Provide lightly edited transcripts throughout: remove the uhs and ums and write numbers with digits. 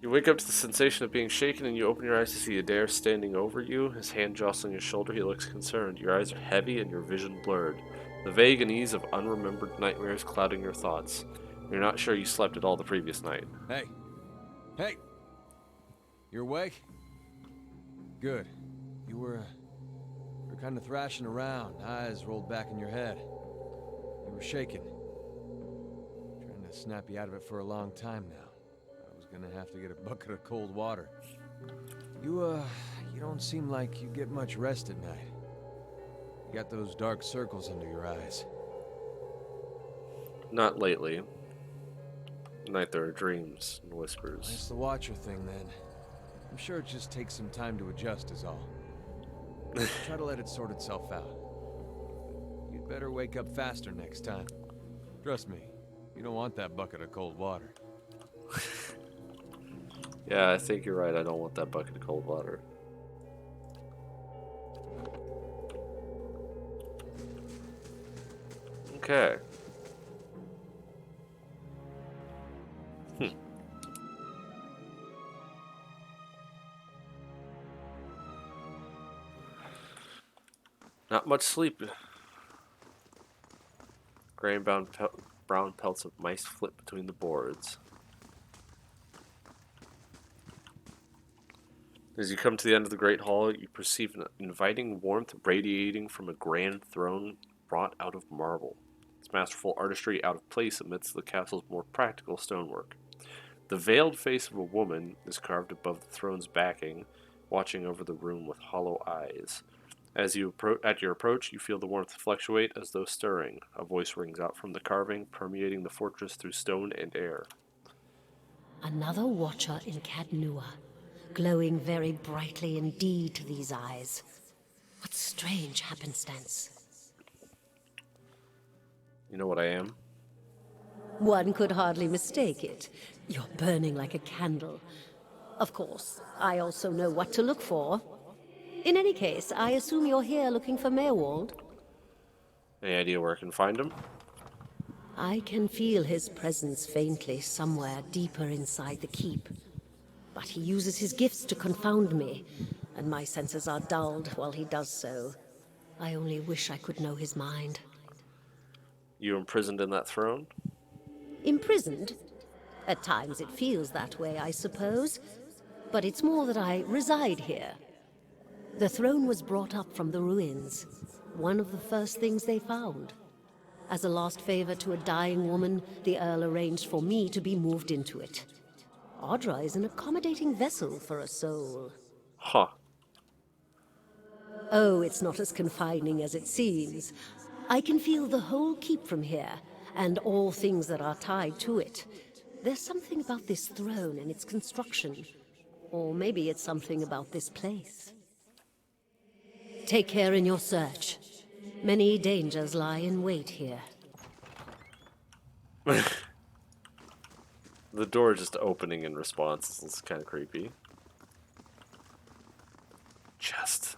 You wake up to the sensation of being shaken and you open your eyes to see Adair standing over you, his hand jostling your shoulder. He looks concerned. Your eyes are heavy and your vision blurred, the vague unease of unremembered nightmares clouding your thoughts. You're not sure you slept at all the previous night. Hey! Hey! You awake? Good. You were kind of thrashing around, eyes rolled back in your head. You were shaking. Trying to snap you out of it for a long time now. I was gonna have to get a bucket of cold water. You don't seem like you get much rest at night. You got those dark circles under your eyes. Not lately. At night there are dreams and whispers. It's the Watcher thing, then. I'm sure it just takes some time to adjust is all. Try to let it sort itself out. You'd better wake up faster next time. Trust me, you don't want that bucket of cold water. Yeah, I think you're right. I don't want that bucket of cold water. Okay. Not much sleep. Gray and brown pelts of mice flit between the boards. As you come to the end of the great hall, you perceive an inviting warmth radiating from a grand throne wrought out of marble, its masterful artistry out of place amidst the castle's more practical stonework. The veiled face of a woman is carved above the throne's backing, watching over the room with hollow eyes. As you at your approach, you feel the warmth fluctuate as though stirring. A voice rings out from the carving, permeating the fortress through stone and air. Another watcher in Caed Nua, glowing very brightly indeed to these eyes. What strange happenstance. You know what I am? One could hardly mistake it. You're burning like a candle. Of course, I also know what to look for. In any case, I assume you're here looking for Maerwald? Any idea where I can find him? I can feel his presence faintly somewhere deeper inside the keep. But he uses his gifts to confound me, and my senses are dulled while he does so. I only wish I could know his mind. You imprisoned in that throne? Imprisoned? At times it feels that way, I suppose. But it's more that I reside here. The throne was brought up from the ruins, one of the first things they found. As a last favor to a dying woman, the Earl arranged for me to be moved into it. Audra is an accommodating vessel for a soul. Huh. Oh, it's not as confining as it seems. I can feel the whole keep from here, and all things that are tied to it. There's something about this throne and its construction. Or maybe it's something about this place. Take care in your search. Many dangers lie in wait here. The door just opening in response. This is kind of creepy. Chest.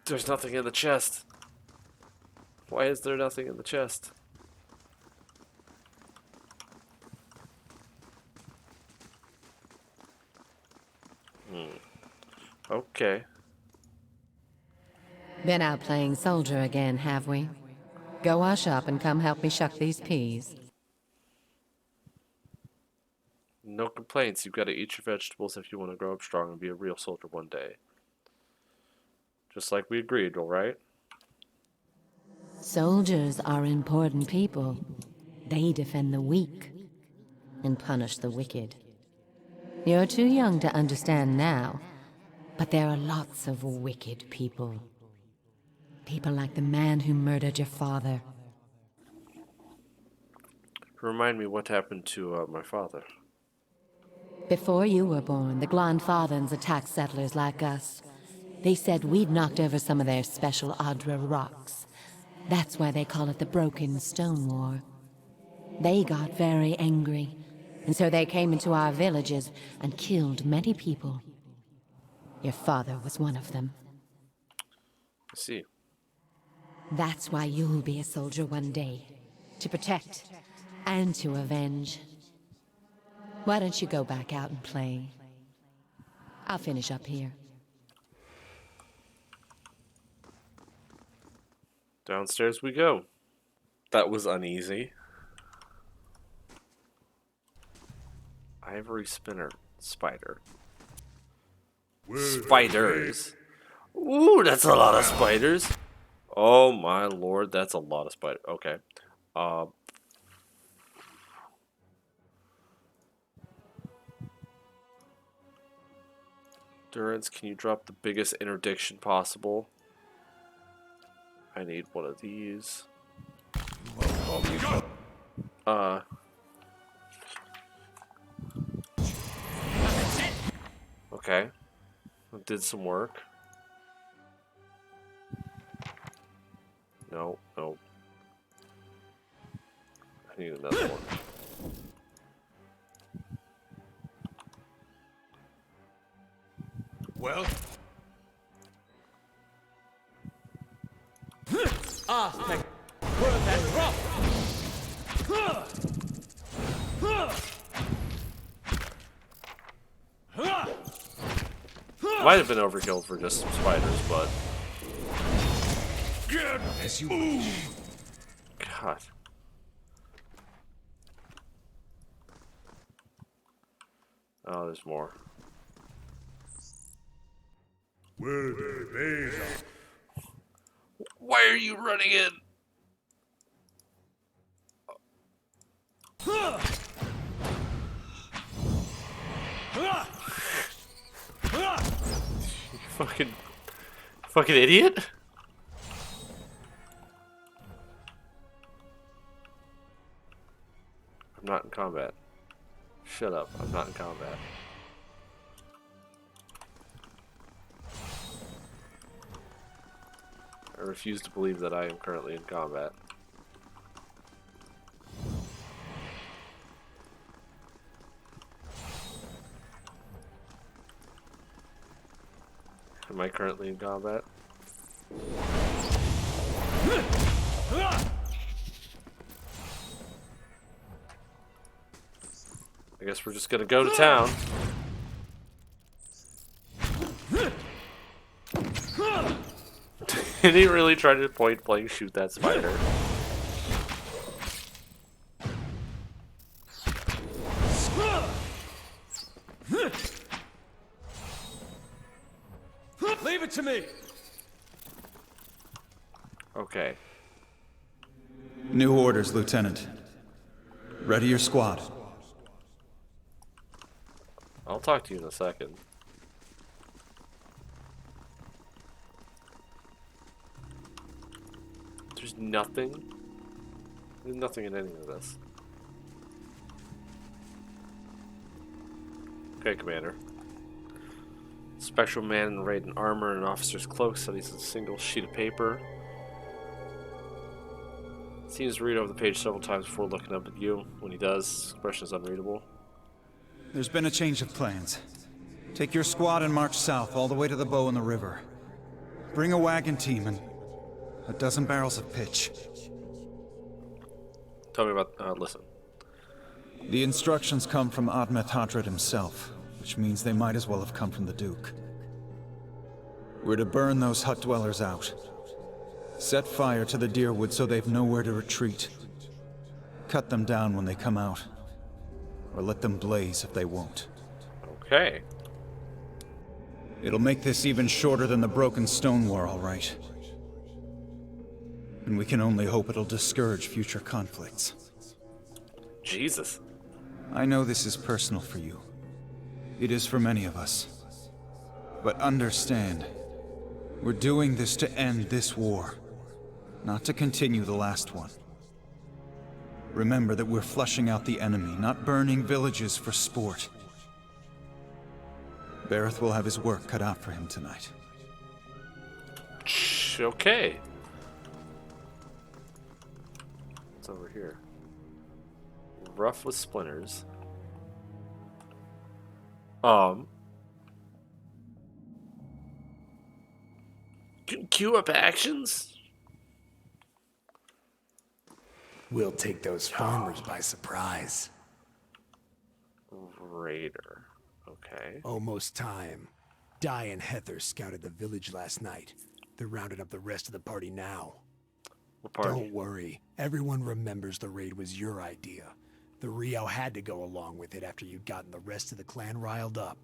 There's nothing in the chest. Why is there nothing in the chest? Okay. Been out playing soldier again, have we? Go wash up and come help me shuck these peas. No complaints. You've got to eat your vegetables if you want to grow up strong and be a real soldier one day. Just like we agreed, alright? Soldiers are important people. They defend the weak and punish the wicked. You're too young to understand now, but there are lots of wicked people. People like the man who murdered your father. Remind me what happened to my father. Before you were born, the Glanfathans attacked settlers like us. They said we'd knocked over some of their special Adra rocks. That's why they call it the Broken Stone War. They got very angry, and so they came into our villages and killed many people. Your father was one of them. I see. That's why you'll be a soldier one day. To protect And to avenge. Why don't you go back out and play? I'll finish up here. Downstairs we go. That was uneasy. Ivory spinner. Spider. Spiders. Ooh, that's a lot of spiders. Oh my lord, that's a lot of spiders. Okay. Uh, Durance, can you drop the biggest interdiction possible? I need one of these. Okay. It did some work. No, no. I need another one. Well? Might have been overkill for just some spiders, but As you wish. God. Oh, there's more. Why are you running in? You fucking idiot. I'm not in combat. Shut up, I'm not in combat. I refuse to believe that I am currently in combat. Am I currently in combat? I guess we're just gonna go to town. Did he really try to point blank shoot that spider? Leave it to me! Okay. New orders, Lieutenant. Ready your squad. I'll talk to you in a second. There's nothing. There's nothing in any of this. Okay, Commander. Spectral man in raid and armor and an officer's cloak studies a single sheet of paper. Seems to read over the page several times before looking up at you. When he does, his expression is unreadable. There's been a change of plans. Take your squad and march south all the way to the bow in the river. Bring a wagon team and a dozen barrels of pitch. Tell me about, listen. The instructions come from Admeth Hadred himself, which means they might as well have come from the Duke. We're to burn those hut dwellers out. Set fire to the deerwood so they've nowhere to retreat. Cut them down when they come out. Or let them blaze if they won't. Okay. It'll make this even shorter than the Broken Stone War, all right. And we can only hope it'll discourage future conflicts. Jesus. I know this is personal for you. It is for many of us. But understand, we're doing this to end this war, not to continue the last one. Remember that we're flushing out the enemy, not burning villages for sport. Bareth will have his work cut out for him tonight. Okay. What's over here? Rough with splinters. Queue up actions? We'll take those farmers by surprise. Raider. Okay. Almost time. Di and Heather scouted the village last night. They're rounding up the rest of the party now. What party? Don't worry. Everyone remembers the raid was your idea. The Rio had to go along with it after you'd gotten the rest of the clan riled up.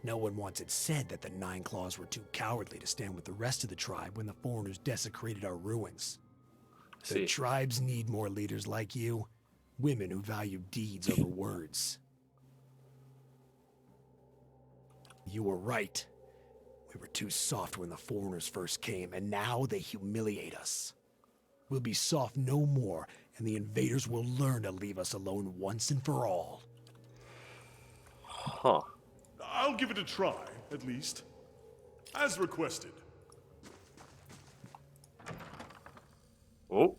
No one once had said that the Nine Claws were too cowardly to stand with the rest of the tribe when the foreigners desecrated our ruins. The tribes need more leaders like you. Women who value deeds over words. You were right. We were too soft when the foreigners first came, and now they humiliate us. We'll be soft no more, and the invaders will learn to leave us alone once and for all. Huh. I'll give it a try, at least. As requested. Oh,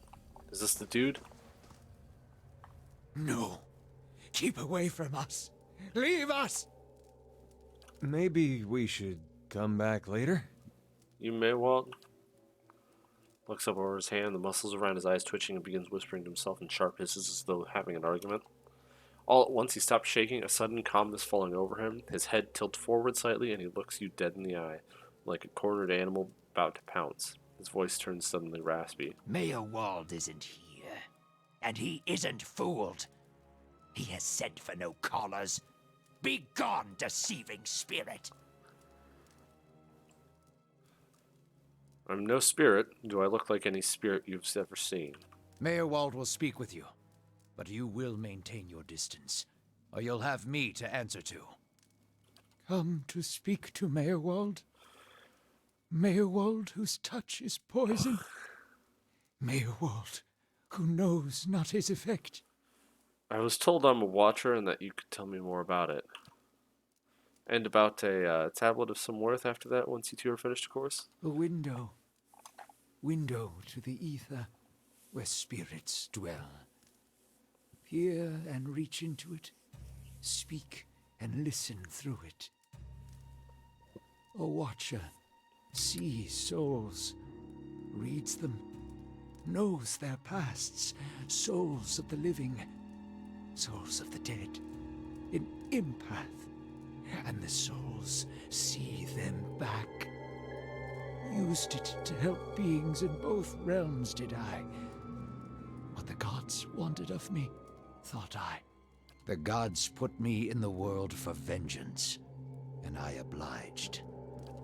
is this the dude? No. Keep away from us. Leave us! Maybe we should come back later? You Maerwald? Looks up over his hand, the muscles around his eyes twitching, and begins whispering to himself in sharp hisses as though having an argument. All at once he stops shaking, a sudden calmness falling over him. His head tilts forward slightly, and he looks you dead in the eye, like a cornered animal about to pounce. His voice turns suddenly raspy. Maerwald isn't here, and he isn't fooled. He has sent for no callers. Be gone, deceiving spirit! I'm no spirit. Do I look like any spirit you've ever seen? Maerwald will speak with you, but you will maintain your distance, or you'll have me to answer to. Come to speak to Maerwald? Maerwald whose touch is poison? Maerwald who knows not his effect? I was told I'm a watcher and that you could tell me more about it. And about a tablet of some worth after that, once you two are finished, of course. A window. Window to the ether, where spirits dwell. Peer and reach into it. Speak and listen through it. A watcher sees souls, reads them, knows their pasts, souls of the living, souls of the dead, an empath, and the souls see them back. Used it to help beings in both realms, did I? What the gods wanted of me, thought I. The gods put me in the world for vengeance, and I obliged.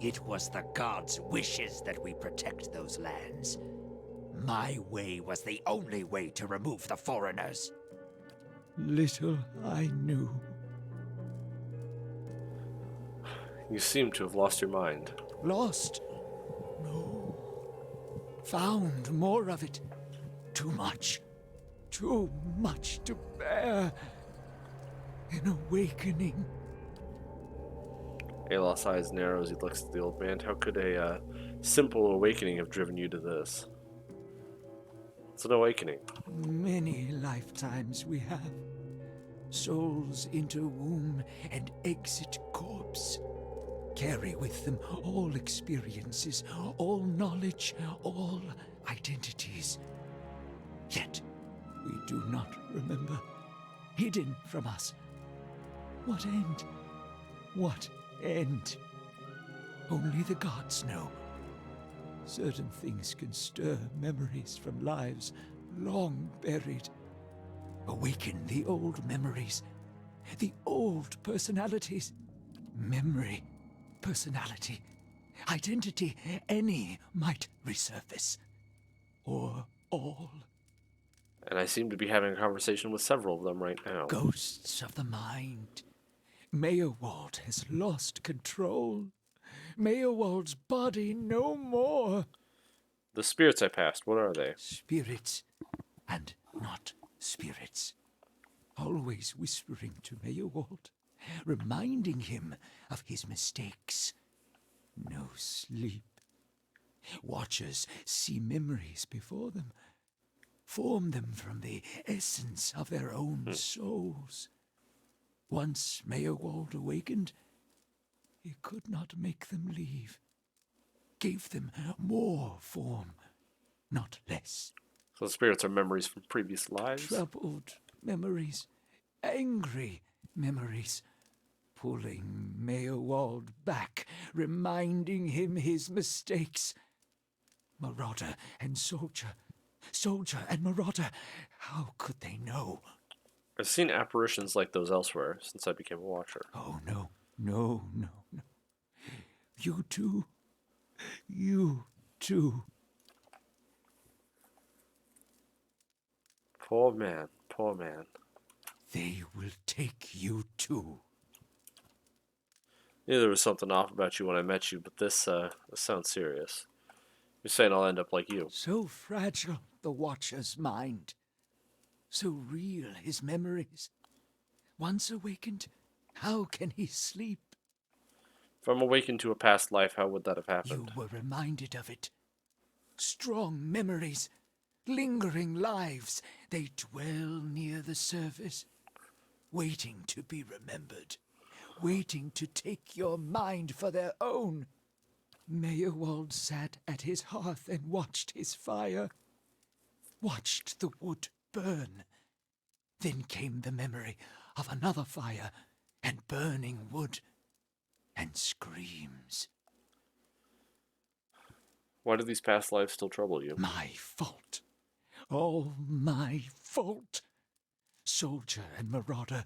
It was the gods' wishes that we protect those lands. My way was the only way to remove the foreigners. Little I knew. You seem to have lost your mind. Lost? No. Found more of it. Too much. Too much to bear. An awakening. Alos's eyes narrow as he looks at the old man. How could a simple awakening have driven you to this? It's an awakening. Many lifetimes we have. Souls enter womb and exit corpse. Carry with them all experiences, all knowledge, all identities. Yet we do not remember. Hidden from us. What end? What end? Only the gods know. Certain things can stir memories from lives long buried. Awaken the old memories, the old personalities. Memory, personality, identity, any might resurface. Or all. And I seem to be having a conversation with several of them right now. Ghosts of the mind. Maerwald has lost control. Maerwald's body no more. The spirits I passed, what are they? Spirits and not spirits. Always whispering to Maerwald, reminding him of his mistakes. No sleep. Watchers see memories before them, form them from the essence of their own souls. Once Maerwald awakened, he could not make them leave. Gave them more form, not less. So the spirits are memories from previous lives? Troubled memories, angry memories, pulling Maerwald back, reminding him his mistakes. Marauder and soldier, soldier and marauder, how could they know? I've seen apparitions like those elsewhere since I became a watcher. Oh, no, no, no, no. You too. You too. Poor man, poor man. They will take you too. Knew there was something off about you when I met you, but this sounds serious. You're saying I'll end up like you. So fragile, the Watcher's mind. So real, his memories. Once awakened, how can he sleep? If I'm awakened to a past life, how would that have You happened? were reminded of it. Strong memories, lingering lives, they dwell near the surface, waiting to be remembered, waiting to take your mind for their own. Maerwald sat at his hearth and watched his fire, watched the wood burn. Then came the memory of another fire and burning wood and screams. Why do these past lives still trouble you? My fault. All my fault. Soldier and marauder,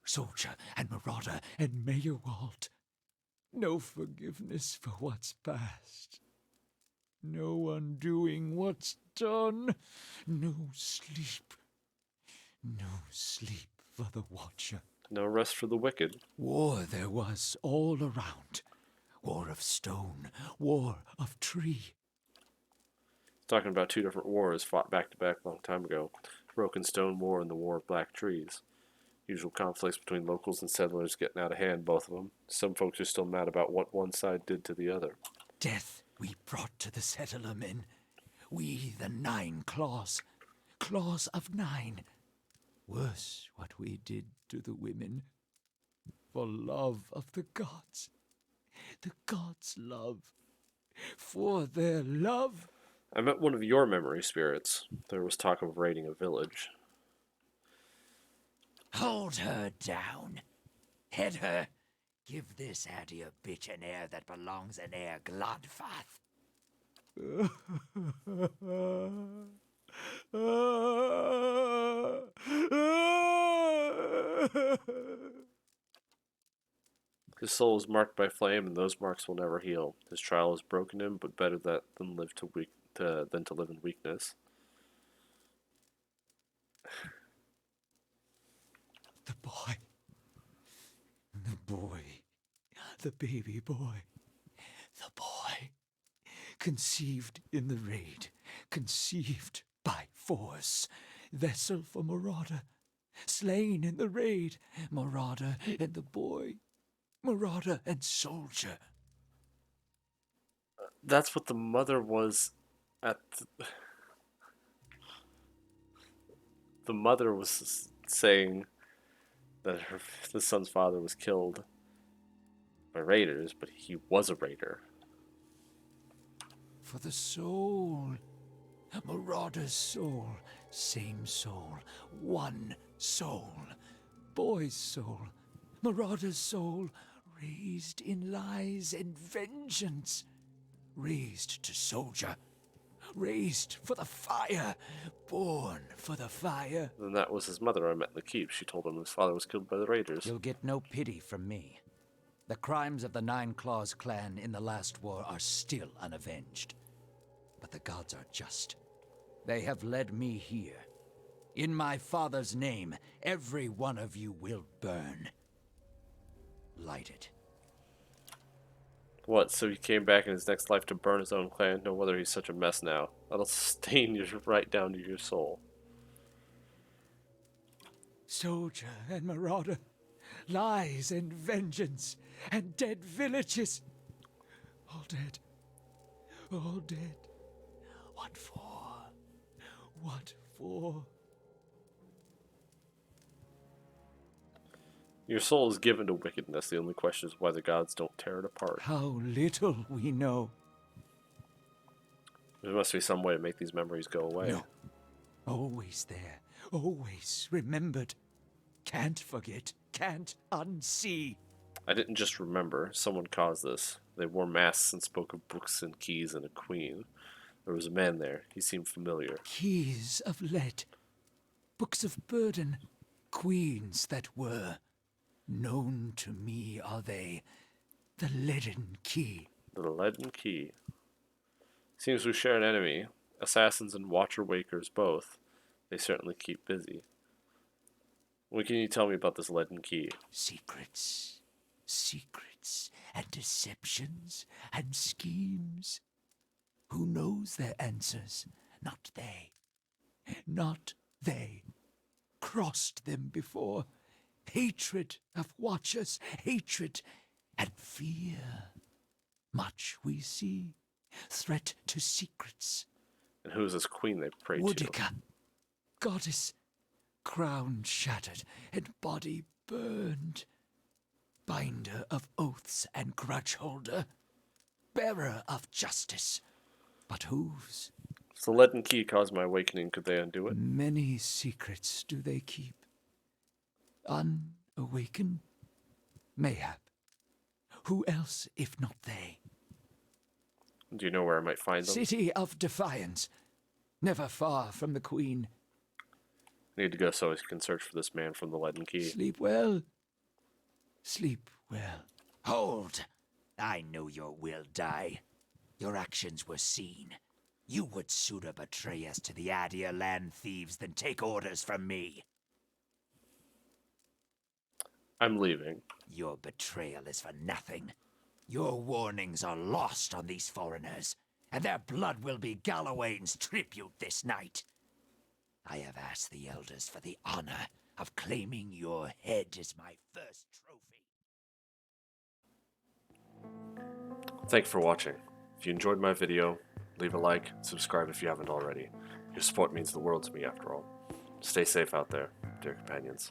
soldier and marauder and Maerwald. No forgiveness for what's past. No undoing what's done. No sleep. No sleep for the Watcher. No rest for the wicked. War there was all around. War of stone, war of tree. Talking about two different wars fought back to back a long time ago. Broken Stone War and the War of Black Trees. Usual conflicts between locals and settlers getting out of hand, both of them. Some folks are still mad about what one side did to the other. Death we brought to the settler men. We, the 9 claws. Claws of 9. Worse what we did to the women. For love of the gods. The gods' love. For their love. I met one of your memory spirits. There was talk of raiding a village. Hold her down. Head her. Give this Addy a bitch an air that belongs in air Glodfath. His soul is marked by flame, and those marks will never heal. His trial has broken him, but better that than to live in weakness. The boy. The boy. The baby boy. The boy. Conceived in the raid. Conceived by force. Vessel for marauder. Slain in the raid. Marauder and the boy. Marauder and soldier. That's what the mother was at. The mother was saying that the son's father was killed by raiders, but he was a raider. For the soul. Marauder's soul. Same soul. One soul. Boy's soul. Marauder's soul. Raised in lies and vengeance. Raised to soldier. Raised for the fire. Born for the fire. And that was his mother I met in the keep. She told him his father was killed by the raiders. You'll get no pity from me. The crimes of the 9 Claws clan in the last war are still unavenged. But the gods are just. They have led me here. In my father's name, every one of you will burn. Light it. What, so he came back in his next life to burn his own clan? No wonder he's such a mess now. That'll stain you right down to your soul. Soldier and marauder. Lies and vengeance. And dead villages. All dead. All dead. What for? What for? Your soul is given to wickedness. The only question is why the gods don't tear it apart. How little we know. There must be some way to make these memories go away. No, Always there, always remembered. Can't forget, can't unsee. I didn't just remember. Someone caused this. They wore masks and spoke of books and keys and a queen. There was a man there. He seemed familiar. Keys of lead, books of burden, queens that were. Known to me are they, the leaden key. The leaden key. Seems we share an enemy. Assassins and Watcher Wakers both. They certainly keep busy. What can you tell me about this leaden key? Secrets, secrets, and deceptions, and schemes. Who knows their answers? Not they. Not they. Crossed them before. Hatred of Watchers, hatred and fear. Much we see. Threat to secrets. And who is this queen they pray to? Woodica, goddess, crown shattered and body burned. Binder of oaths and grudge holder. Bearer of justice. But whose? If the leaden key caused my awakening, could they undo it? Many secrets do they keep. Unawakened? Mayhap. Who else if not they? Do you know where I might find them? City of Defiance. Never far from the Queen. I need to go so I can search for this man from the leaden key. Sleep well. Sleep well. Hold! I know your will die. Your actions were seen. You would sooner betray us to the Adir land thieves than take orders from me. I'm leaving. Your betrayal is for nothing. Your warnings are lost on these foreigners, and their blood will be Gallowayne's tribute this night. I have asked the elders for the honor of claiming your head as my first trophy. Thank you for watching. If you enjoyed my video, leave a like, subscribe if you haven't already. Your support means the world to me after all. Stay safe out there, dear companions.